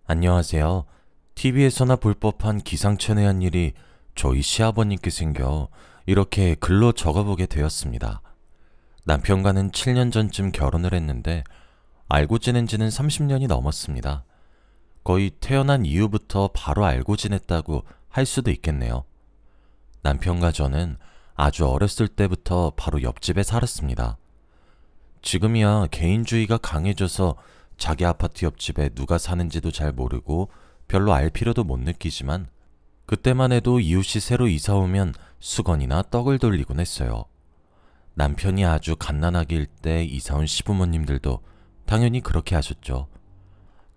안녕하세요. TV에서나 볼 법한 기상천외한 일이 저희 시아버님께 생겨 이렇게 글로 적어보게 되었습니다. 남편과는 7년 전쯤 결혼을 했는데 알고 지낸 지는 30년이 넘었습니다. 거의 태어난 이후부터 바로 알고 지냈다고 할 수도 있겠네요. 남편과 저는 아주 어렸을 때부터 바로 옆집에 살았습니다. 지금이야 개인주의가 강해져서 자기 아파트 옆집에 누가 사는지도 잘 모르고 별로 알 필요도 못 느끼지만 그때만 해도 이웃이 새로 이사 오면 수건이나 떡을 돌리곤 했어요. 남편이 아주 갓난아기일 때 이사 온 시부모님들도 당연히 그렇게 하셨죠.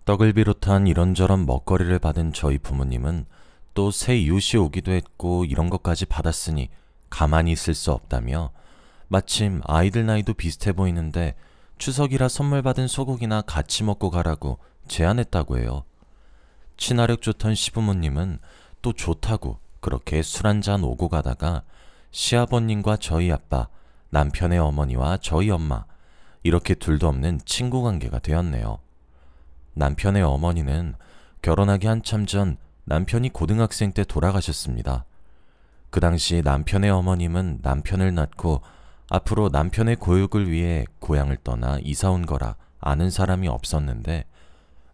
떡을 비롯한 이런저런 먹거리를 받은 저희 부모님은 또 새 이웃이 오기도 했고 이런 것까지 받았으니 가만히 있을 수 없다며 마침 아이들 나이도 비슷해 보이는데 추석이라 선물 받은 소고기나 같이 먹고 가라고 제안했다고 해요. 친화력 좋던 시부모님은 또 좋다고 그렇게 술 한잔 오고 가다가 시아버님과 저희 아빠, 남편의 어머니와 저희 엄마 이렇게 둘도 없는 친구 관계가 되었네요. 남편의 어머니는 결혼하기 한참 전 남편이 고등학생 때 돌아가셨습니다. 그 당시 남편의 어머님은 남편을 낳고 앞으로 남편의 교육을 위해 고향을 떠나 이사 온 거라 아는 사람이 없었는데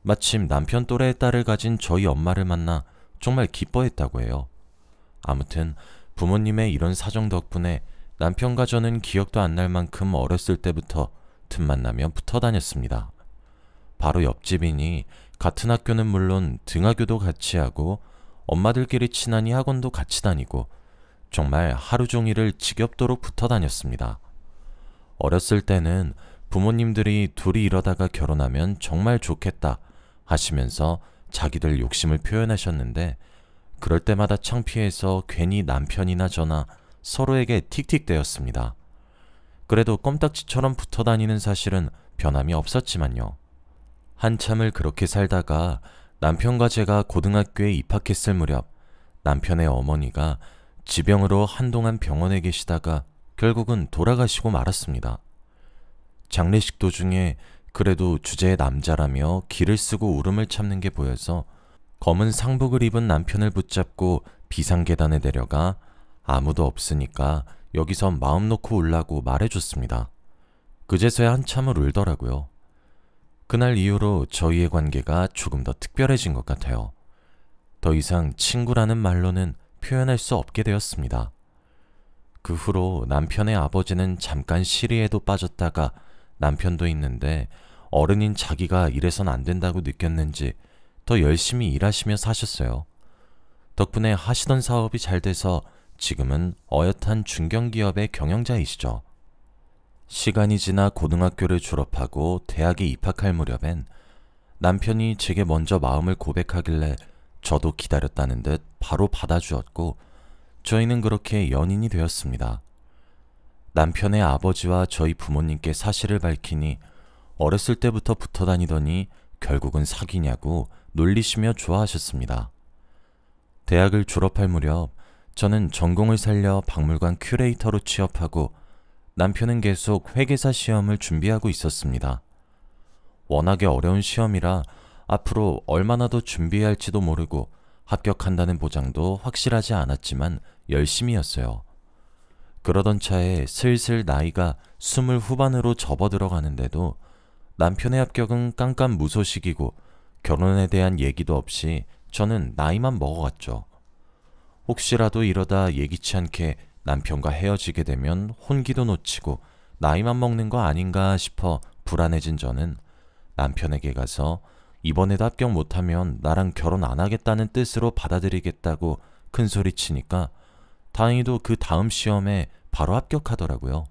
마침 남편 또래의 딸을 가진 저희 엄마를 만나 정말 기뻐했다고 해요. 아무튼 부모님의 이런 사정 덕분에 남편과 저는 기억도 안 날 만큼 어렸을 때부터 틈만 나면 붙어 다녔습니다. 바로 옆집이니 같은 학교는 물론 등하교도 같이 하고 엄마들끼리 친하니 학원도 같이 다니고 정말 하루 종일을 지겹도록 붙어 다녔습니다. 어렸을 때는 부모님들이 둘이 이러다가 결혼하면 정말 좋겠다 하시면서 자기들 욕심을 표현하셨는데 그럴 때마다 창피해서 괜히 남편이나 저나 서로에게 틱틱대었습니다. 그래도 껌딱지처럼 붙어 다니는 사실은 변함이 없었지만요. 한참을 그렇게 살다가 남편과 제가 고등학교에 입학했을 무렵 남편의 어머니가 지병으로 한동안 병원에 계시다가 결국은 돌아가시고 말았습니다. 장례식 도중에 그래도 주제의 남자라며 기를 쓰고 울음을 참는 게 보여서 검은 상복을 입은 남편을 붙잡고 비상계단에 내려가 아무도 없으니까 여기서 마음 놓고 울라고 말해줬습니다. 그제서야 한참을 울더라고요. 그날 이후로 저희의 관계가 조금 더 특별해진 것 같아요. 더 이상 친구라는 말로는 표현할 수 없게 되었습니다. 그 후로 남편의 아버지는 잠깐 시리에도 빠졌다가 남편도 있는데 어른인 자기가 이래선 안 된다고 느꼈는지 더 열심히 일하시며 사셨어요. 덕분에 하시던 사업이 잘 돼서 지금은 어엿한 중견기업의 경영자이시죠. 시간이 지나 고등학교를 졸업하고 대학에 입학할 무렵엔 남편이 제게 먼저 마음을 고백하길래 저도 기다렸다는 듯 바로 받아주었고 저희는 그렇게 연인이 되었습니다. 남편의 아버지와 저희 부모님께 사실을 밝히니 어렸을 때부터 붙어 다니더니 결국은 사귀냐고 놀리시며 좋아하셨습니다. 대학을 졸업할 무렵 저는 전공을 살려 박물관 큐레이터로 취업하고 남편은 계속 회계사 시험을 준비하고 있었습니다. 워낙에 어려운 시험이라 앞으로 얼마나 더 준비해야 할지도 모르고 합격한다는 보장도 확실하지 않았지만 열심히였어요. 그러던 차에 슬슬 나이가 20 후반으로 접어들어가는데도 남편의 합격은 깜깜무소식이고 결혼에 대한 얘기도 없이 저는 나이만 먹어갔죠. 혹시라도 이러다 예기치 않게 남편과 헤어지게 되면 혼기도 놓치고 나이만 먹는 거 아닌가 싶어 불안해진 저는 남편에게 가서 이번에도 합격 못하면 나랑 결혼 안 하겠다는 뜻으로 받아들이겠다고 큰소리치니까 다행히도 그 다음 시험에 바로 합격하더라고요.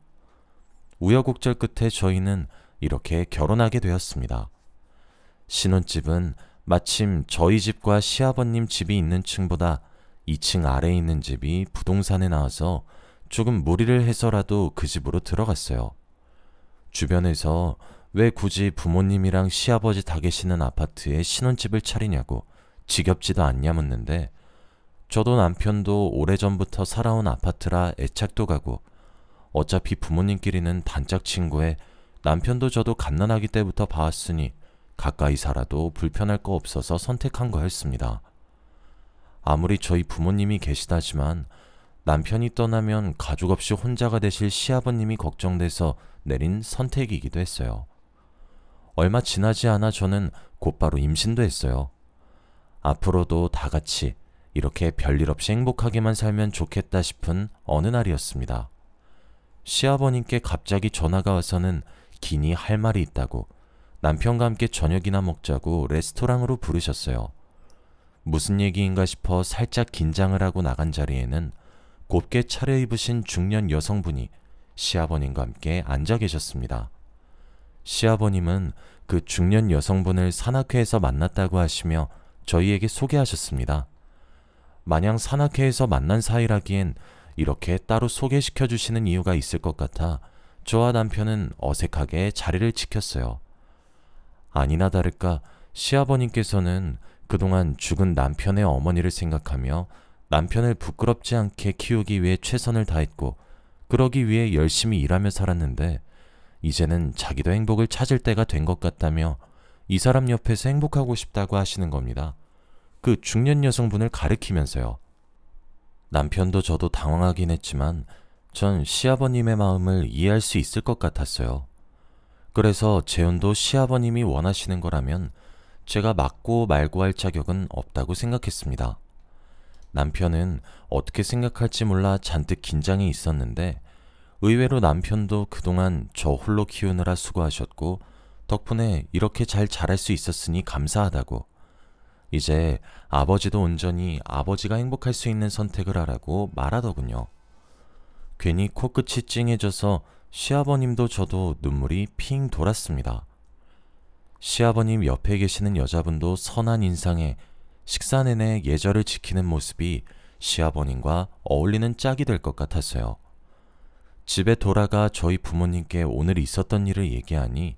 우여곡절 끝에 저희는 이렇게 결혼하게 되었습니다. 신혼집은 마침 저희 집과 시아버님 집이 있는 층보다 2층 아래에 있는 집이 부동산에 나와서 조금 무리를 해서라도 그 집으로 들어갔어요. 주변에서 왜 굳이 부모님이랑 시아버지 다 계시는 아파트에 신혼집을 차리냐고 지겹지도 않냐 묻는데 저도 남편도 오래전부터 살아온 아파트라 애착도 가고 어차피 부모님끼리는 단짝 친구에 남편도 저도 갓난아기 때부터 봐왔으니 가까이 살아도 불편할 거 없어서 선택한 거였습니다. 아무리 저희 부모님이 계시다지만 남편이 떠나면 가족 없이 혼자가 되실 시아버님이 걱정돼서 내린 선택이기도 했어요. 얼마 지나지 않아 저는 곧바로 임신도 했어요. 앞으로도 다 같이 이렇게 별일 없이 행복하게만 살면 좋겠다 싶은 어느 날이었습니다. 시아버님께 갑자기 전화가 와서는 기니 할 말이 있다고 남편과 함께 저녁이나 먹자고 레스토랑으로 부르셨어요. 무슨 얘기인가 싶어 살짝 긴장을 하고 나간 자리에는 곱게 차려입으신 중년 여성분이 시아버님과 함께 앉아 계셨습니다. 시아버님은 그 중년 여성분을 산악회에서 만났다고 하시며 저희에게 소개하셨습니다. 마냥 산악회에서 만난 사이라기엔 이렇게 따로 소개시켜 주시는 이유가 있을 것 같아 저와 남편은 어색하게 자리를 지켰어요. 아니나 다를까 시아버님께서는 그동안 죽은 남편의 어머니를 생각하며 남편을 부끄럽지 않게 키우기 위해 최선을 다했고 그러기 위해 열심히 일하며 살았는데 이제는 자기도 행복을 찾을 때가 된 것 같다며 이 사람 옆에서 행복하고 싶다고 하시는 겁니다. 그 중년 여성분을 가리키면서요. 남편도 저도 당황하긴 했지만 전 시아버님의 마음을 이해할 수 있을 것 같았어요. 그래서 재혼도 시아버님이 원하시는 거라면 제가 맞고 말고 할 자격은 없다고 생각했습니다. 남편은 어떻게 생각할지 몰라 잔뜩 긴장이 있었는데 의외로 남편도 그동안 저 홀로 키우느라 수고하셨고 덕분에 이렇게 잘 자랄 수 있었으니 감사하다고 이제 아버지도 온전히 아버지가 행복할 수 있는 선택을 하라고 말하더군요. 괜히 코끝이 찡해져서 시아버님도 저도 눈물이 핑 돌았습니다. 시아버님 옆에 계시는 여자분도 선한 인상에 식사 내내 예절을 지키는 모습이 시아버님과 어울리는 짝이 될 것 같았어요. 집에 돌아가 저희 부모님께 오늘 있었던 일을 얘기하니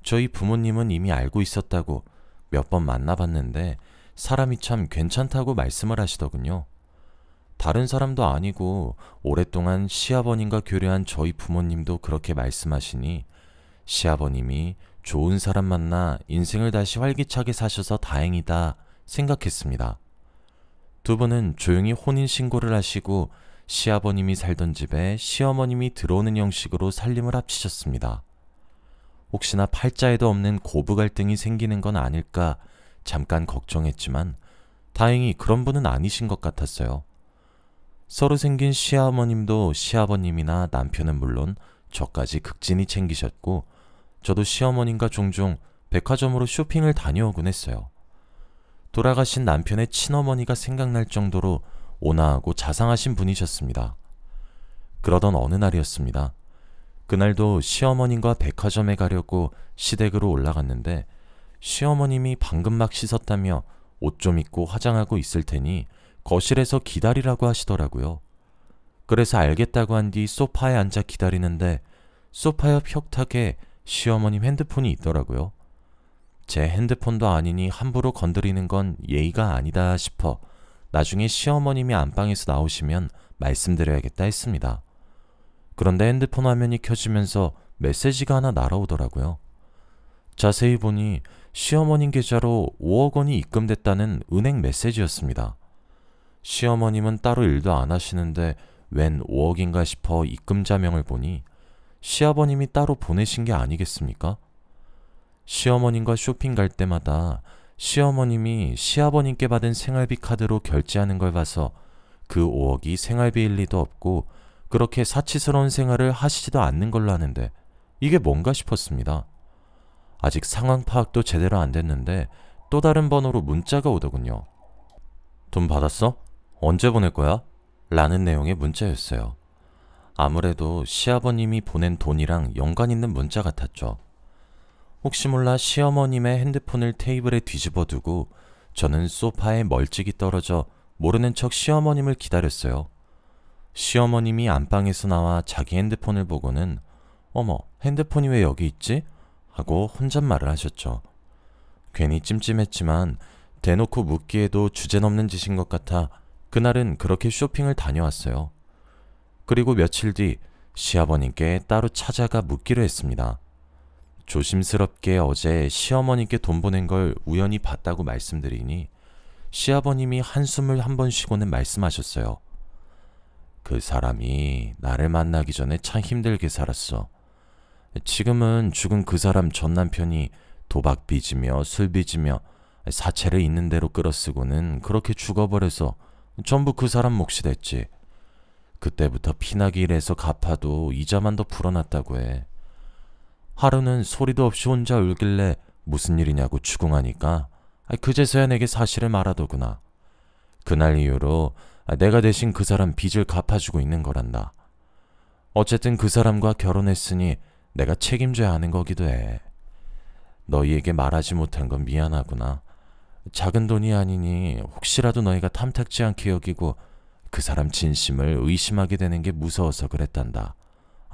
저희 부모님은 이미 알고 있었다고 몇 번 만나봤는데 사람이 참 괜찮다고 말씀을 하시더군요. 다른 사람도 아니고 오랫동안 시아버님과 교류한 저희 부모님도 그렇게 말씀하시니 시아버님이 좋은 사람 만나 인생을 다시 활기차게 사셔서 다행이다 생각했습니다. 두 분은 조용히 혼인신고를 하시고 시아버님이 살던 집에 시어머님이 들어오는 형식으로 살림을 합치셨습니다. 혹시나 팔자에도 없는 고부 갈등이 생기는 건 아닐까 잠깐 걱정했지만 다행히 그런 분은 아니신 것 같았어요. 서로 생긴 시어머님도 시아버님이나 남편은 물론 저까지 극진히 챙기셨고 저도 시어머님과 종종 백화점으로 쇼핑을 다녀오곤 했어요. 돌아가신 남편의 친어머니가 생각날 정도로 온화하고 자상하신 분이셨습니다. 그러던 어느 날이었습니다. 그날도 시어머님과 백화점에 가려고 시댁으로 올라갔는데 시어머님이 방금 막 씻었다며 옷 좀 입고 화장하고 있을 테니 거실에서 기다리라고 하시더라고요. 그래서 알겠다고 한 뒤 소파에 앉아 기다리는데 소파 옆 혁탁에 시어머님 핸드폰이 있더라고요. 제 핸드폰도 아니니 함부로 건드리는 건 예의가 아니다 싶어 나중에 시어머님이 안방에서 나오시면 말씀드려야겠다 했습니다. 그런데 핸드폰 화면이 켜지면서 메시지가 하나 날아오더라고요. 자세히 보니 시어머님 계좌로 5억 원이 입금됐다는 은행 메시지였습니다. 시어머님은 따로 일도 안 하시는데 웬 5억인가 싶어 입금자명을 보니 시아버님이 따로 보내신 게 아니겠습니까? 시어머님과 쇼핑 갈 때마다 시어머님이 시아버님께 받은 생활비 카드로 결제하는 걸 봐서 그 5억이 생활비일 리도 없고 그렇게 사치스러운 생활을 하시지도 않는 걸로 아는데 이게 뭔가 싶었습니다. 아직 상황 파악도 제대로 안 됐는데 또 다른 번호로 문자가 오더군요. 돈 받았어? 언제 보낼 거야? 라는 내용의 문자였어요. 아무래도 시아버님이 보낸 돈이랑 연관 있는 문자 같았죠. 혹시 몰라 시어머님의 핸드폰을 테이블에 뒤집어 두고 저는 소파에 멀찍이 떨어져 모르는 척 시어머님을 기다렸어요. 시어머님이 안방에서 나와 자기 핸드폰을 보고는 어머, 핸드폰이 왜 여기 있지? 하고 혼잣말을 하셨죠. 괜히 찜찜했지만 대놓고 묻기에도 주제넘는 짓인 것 같아 그날은 그렇게 쇼핑을 다녀왔어요. 그리고 며칠 뒤 시아버님께 따로 찾아가 묻기로 했습니다. 조심스럽게 어제 시어머니께 돈 보낸 걸 우연히 봤다고 말씀드리니 시아버님이 한숨을 한 번 쉬고는 말씀하셨어요. 그 사람이 나를 만나기 전에 참 힘들게 살았어. 지금은 죽은 그 사람 전 남편이 도박 빚이며 술 빚이며 사채를 있는 대로 끌어쓰고는 그렇게 죽어버려서 전부 그 사람 몫이 됐지. 그때부터 피나기 일해서 갚아도 이자만 더 불어났다고 해. 하루는 소리도 없이 혼자 울길래 무슨 일이냐고 추궁하니까 그제서야 내게 사실을 말하더구나. 그날 이후로 내가 대신 그 사람 빚을 갚아주고 있는 거란다. 어쨌든 그 사람과 결혼했으니 내가 책임져야 하는 거기도 해. 너희에게 말하지 못한 건 미안하구나. 작은 돈이 아니니 혹시라도 너희가 탐탁지 않게 여기고 그 사람 진심을 의심하게 되는 게 무서워서 그랬단다.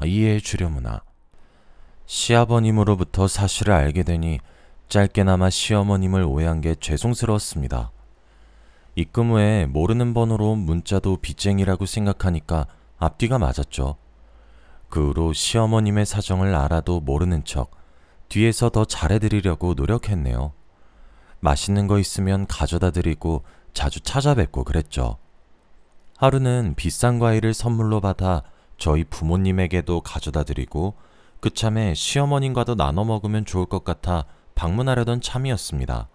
이해해 주려무나. 시아버님으로부터 사실을 알게 되니 짧게나마 시어머님을 오해한 게 죄송스러웠습니다. 입금 후에 모르는 번호로 온 문자도 빚쟁이라고 생각하니까 앞뒤가 맞았죠. 그 후로 시어머님의 사정을 알아도 모르는 척 뒤에서 더 잘해드리려고 노력했네요. 맛있는 거 있으면 가져다 드리고 자주 찾아뵙고 그랬죠. 하루는 비싼 과일을 선물로 받아 저희 부모님에게도 가져다 드리고 그참에 시어머님과도 나눠 먹으면 좋을 것 같아 방문하려던 참이었습니다.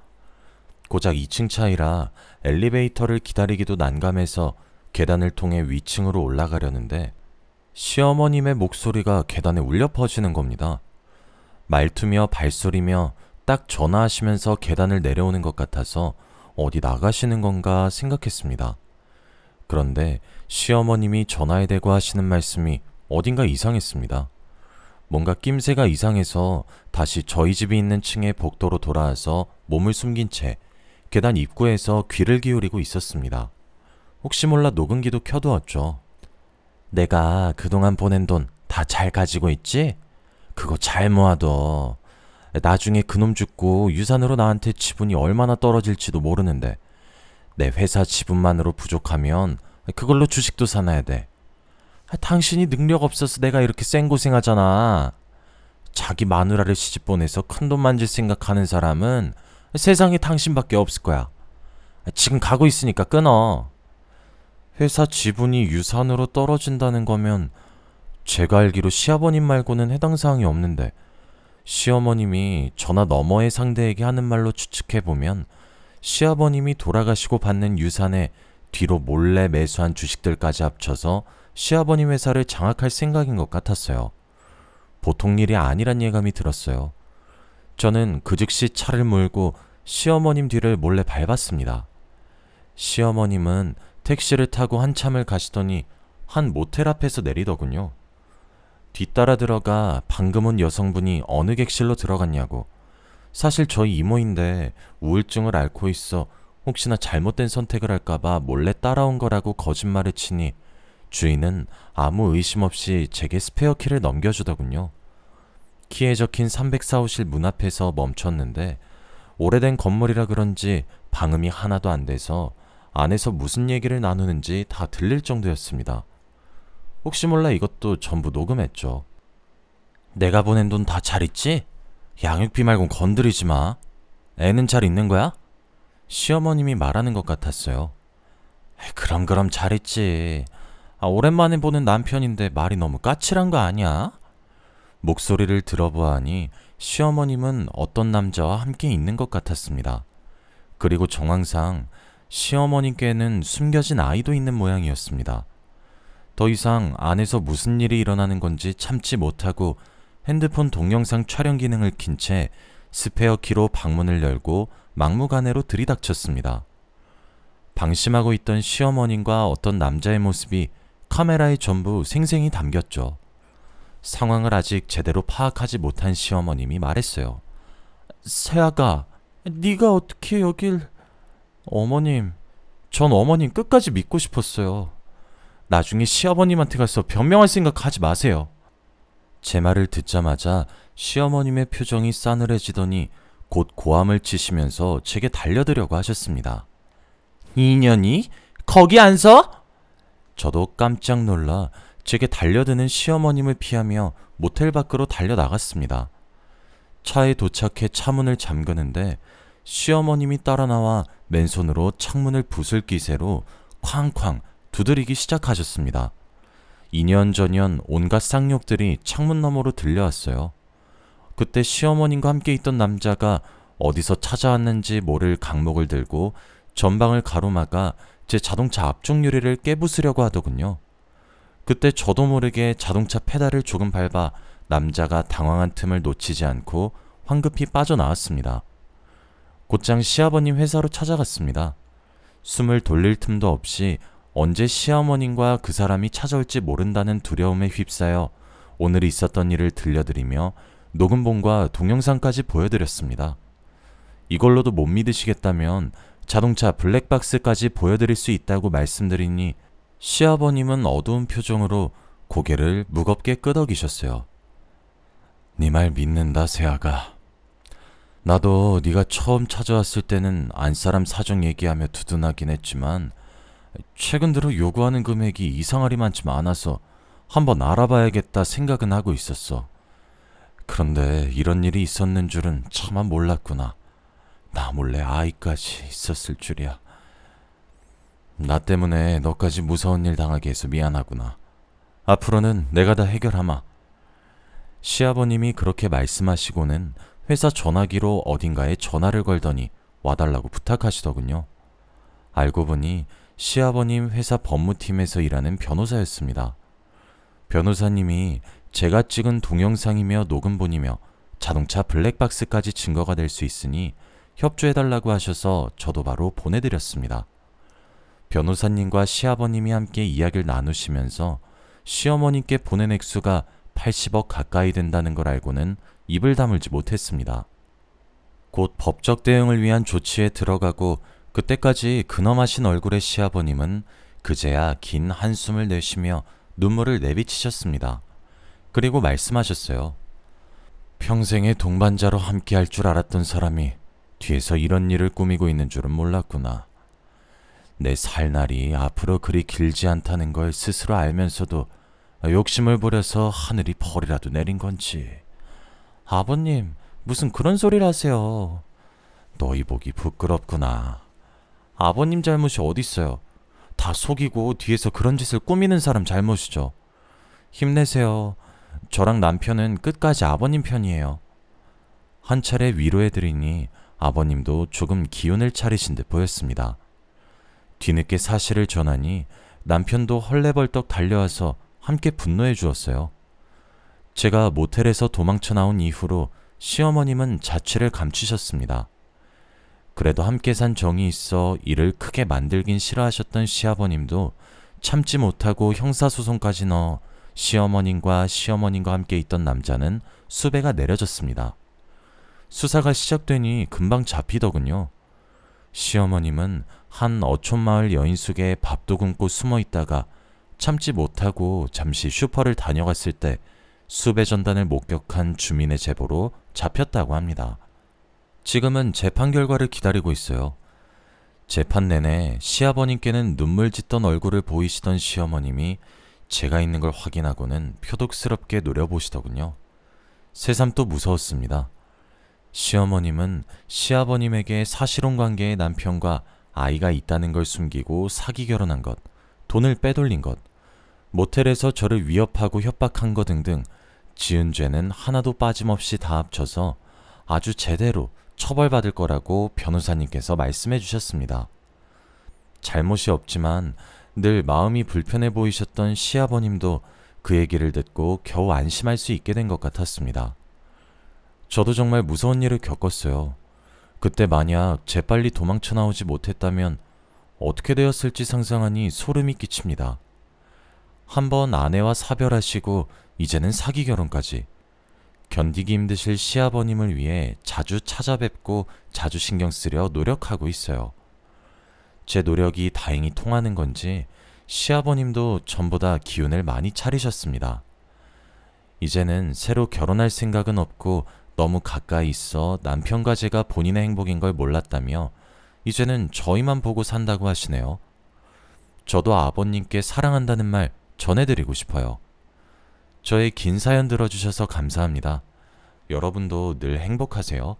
고작 2층 차이라 엘리베이터를 기다리기도 난감해서 계단을 통해 위층으로 올라가려는데 시어머님의 목소리가 계단에 울려 퍼지는 겁니다. 말투며 발소리며 딱 전화하시면서 계단을 내려오는 것 같아서 어디 나가시는 건가 생각했습니다. 그런데 시어머님이 전화에 대고 하시는 말씀이 어딘가 이상했습니다. 뭔가 낌새가 이상해서 다시 저희 집이 있는 층의 복도로 돌아와서 몸을 숨긴 채 계단 입구에서 귀를 기울이고 있었습니다. 혹시 몰라 녹음기도 켜두었죠. 내가 그동안 보낸 돈 다 잘 가지고 있지? 그거 잘 모아둬. 나중에 그놈 죽고 유산으로 나한테 지분이 얼마나 떨어질지도 모르는데 내 회사 지분만으로 부족하면 그걸로 주식도 사놔야 돼. 당신이 능력 없어서 내가 이렇게 쌩고생하잖아. 자기 마누라를 시집 보내서 큰돈 만질 생각하는 사람은 세상에 당신밖에 없을 거야. 지금 가고 있으니까 끊어. 회사 지분이 유산으로 떨어진다는 거면 제가 알기로 시아버님 말고는 해당 사항이 없는데 시어머님이 전화 너머의 상대에게 하는 말로 추측해보면 시아버님이 돌아가시고 받는 유산에 뒤로 몰래 매수한 주식들까지 합쳐서 시아버님 회사를 장악할 생각인 것 같았어요. 보통 일이 아니란 예감이 들었어요. 저는 그 즉시 차를 몰고 시어머님 뒤를 몰래 밟았습니다. 시어머님은 택시를 타고 한참을 가시더니 한 모텔 앞에서 내리더군요. 뒤따라 들어가 방금 온 여성분이 어느 객실로 들어갔냐고. 사실 저희 이모인데 우울증을 앓고 있어 혹시나 잘못된 선택을 할까봐 몰래 따라온 거라고 거짓말을 치니 주인은 아무 의심 없이 제게 스페어 키를 넘겨주더군요. 키에 적힌 304호실 문 앞에서 멈췄는데 오래된 건물이라 그런지 방음이 하나도 안 돼서 안에서 무슨 얘기를 나누는지 다 들릴 정도였습니다. 혹시 몰라 이것도 전부 녹음했죠. 내가 보낸 돈 다 잘 있지? 양육비 말곤 건드리지 마. 애는 잘 있는 거야? 시어머님이 말하는 것 같았어요. 그럼 잘 있지. 오랜만에 보는 남편인데 말이 너무 까칠한 거 아니야? 목소리를 들어보아하니 시어머님은 어떤 남자와 함께 있는 것 같았습니다. 그리고 정황상 시어머님께는 숨겨진 아이도 있는 모양이었습니다. 더 이상 안에서 무슨 일이 일어나는 건지 참지 못하고 핸드폰 동영상 촬영 기능을 킨 채 스페어 키로 방문을 열고 막무가내로 들이닥쳤습니다. 방심하고 있던 시어머님과 어떤 남자의 모습이 카메라에 전부 생생히 담겼죠. 상황을 아직 제대로 파악하지 못한 시어머님이 말했어요. 새아가, 네가 어떻게 여길... 어머님, 전 어머님 끝까지 믿고 싶었어요. 나중에 시아버님한테 가서 변명할 생각 하지 마세요. 제 말을 듣자마자 시어머님의 표정이 싸늘해지더니 곧 고함을 치시면서 제게 달려들려고 하셨습니다. 이년이? 거기 안 서? 저도 깜짝 놀라 제게 달려드는 시어머님을 피하며 모텔 밖으로 달려나갔습니다. 차에 도착해 차문을 잠그는데 시어머님이 따라 나와 맨손으로 창문을 부술 기세로 쾅쾅 두드리기 시작하셨습니다. 이년저년 온갖 쌍욕들이 창문 너머로 들려왔어요. 그때 시어머님과 함께 있던 남자가 어디서 찾아왔는지 모를 강목을 들고 전방을 가로막아 제 자동차 앞쪽 유리를 깨부수려고 하더군요. 그때 저도 모르게 자동차 페달을 조금 밟아 남자가 당황한 틈을 놓치지 않고 황급히 빠져나왔습니다. 곧장 시아버님 회사로 찾아갔습니다. 숨을 돌릴 틈도 없이 언제 시어머님과 그 사람이 찾아올지 모른다는 두려움에 휩싸여 오늘 있었던 일을 들려드리며 녹음본과 동영상까지 보여드렸습니다. 이걸로도 못 믿으시겠다면 자동차 블랙박스까지 보여드릴 수 있다고 말씀드리니 시아버님은 어두운 표정으로 고개를 무겁게 끄덕이셨어요. 네 말 믿는다, 세아가. 나도 네가 처음 찾아왔을 때는 안사람 사정 얘기하며 두둔하긴 했지만 최근 들어 요구하는 금액이 이상하리만치 많아서 한번 알아봐야겠다 생각은 하고 있었어. 그런데 이런 일이 있었는 줄은 차마 몰랐구나. 나 몰래 아이까지 있었을 줄이야. 나 때문에 너까지 무서운 일 당하게 해서 미안하구나. 앞으로는 내가 다 해결하마. 시아버님이 그렇게 말씀하시고는 회사 전화기로 어딘가에 전화를 걸더니 와달라고 부탁하시더군요. 알고 보니 시아버님 회사 법무팀에서 일하는 변호사였습니다. 변호사님이 제가 찍은 동영상이며 녹음본이며 자동차 블랙박스까지 증거가 될 수 있으니 협조해달라고 하셔서 저도 바로 보내드렸습니다. 변호사님과 시아버님이 함께 이야기를 나누시면서 시어머님께 보낸 액수가 80억 가까이 된다는 걸 알고는 입을 다물지 못했습니다. 곧 법적 대응을 위한 조치에 들어가고 그때까지 근엄하신 얼굴의 시아버님은 그제야 긴 한숨을 내쉬며 눈물을 내비치셨습니다. 그리고 말씀하셨어요. 평생의 동반자로 함께할 줄 알았던 사람이 뒤에서 이런 일을 꾸미고 있는 줄은 몰랐구나. 내 살 날이 앞으로 그리 길지 않다는 걸 스스로 알면서도 욕심을 부려서 하늘이 벌이라도 내린 건지. 아버님, 무슨 그런 소리를 하세요. 너희 보기 부끄럽구나. 아버님 잘못이 어딨어요. 다 속이고 뒤에서 그런 짓을 꾸미는 사람 잘못이죠. 힘내세요. 저랑 남편은 끝까지 아버님 편이에요. 한 차례 위로해드리니 아버님도 조금 기운을 차리신 듯 보였습니다. 뒤늦게 사실을 전하니 남편도 헐레벌떡 달려와서 함께 분노해 주었어요. 제가 모텔에서 도망쳐 나온 이후로 시어머님은 자취를 감추셨습니다. 그래도 함께 산 정이 있어 일을 크게 만들긴 싫어하셨던 시아버님도 참지 못하고 형사소송까지 넣어 시어머님과 함께 있던 남자는 수배가 내려졌습니다. 수사가 시작되니 금방 잡히더군요. 시어머님은 한 어촌마을 여인숙에 밥도 굶고 숨어 있다가 참지 못하고 잠시 슈퍼를 다녀갔을 때 수배 전단을 목격한 주민의 제보로 잡혔다고 합니다. 지금은 재판 결과를 기다리고 있어요. 재판 내내 시아버님께는 눈물 짓던 얼굴을 보이시던 시어머님이 제가 있는 걸 확인하고는 표독스럽게 노려보시더군요. 새삼 또 무서웠습니다. 시어머님은 시아버님에게 사실혼 관계의 남편과 아이가 있다는 걸 숨기고 사기 결혼한 것, 돈을 빼돌린 것, 모텔에서 저를 위협하고 협박한 것 등등 지은 죄는 하나도 빠짐없이 다 합쳐서 아주 제대로 처벌받을 거라고 변호사님께서 말씀해 주셨습니다. 잘못이 없지만 늘 마음이 불편해 보이셨던 시아버님도 그 얘기를 듣고 겨우 안심할 수 있게 된 것 같았습니다. 저도 정말 무서운 일을 겪었어요. 그때 만약 재빨리 도망쳐 나오지 못했다면 어떻게 되었을지 상상하니 소름이 끼칩니다. 한번 아내와 사별하시고 이제는 사기 결혼까지. 견디기 힘드실 시아버님을 위해 자주 찾아뵙고 자주 신경 쓰려 노력하고 있어요. 제 노력이 다행히 통하는 건지 시아버님도 전보다 기운을 많이 차리셨습니다. 이제는 새로 결혼할 생각은 없고 너무 가까이 있어 남편과 제가 본인의 행복인 걸 몰랐다며 이제는 저희만 보고 산다고 하시네요. 저도 아버님께 사랑한다는 말 전해드리고 싶어요. 저의 긴 사연 들어주셔서 감사합니다. 여러분도 늘 행복하세요.